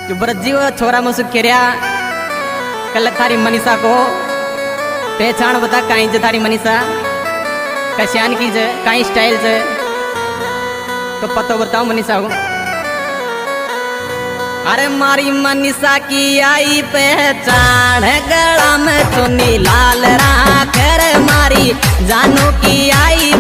जो ब्रजी वो छोरा मुझसे केरिया कल थारी मनीषा को पहचान बता कहीं जे थारी मनीषा कश्यान की जे कहीं स्टाइल से तो पतो बताओ मनीषा को। अरे मारी मनीषा की आई पहचान गला में चुन्नी लाल राख रे मारी जानू की आई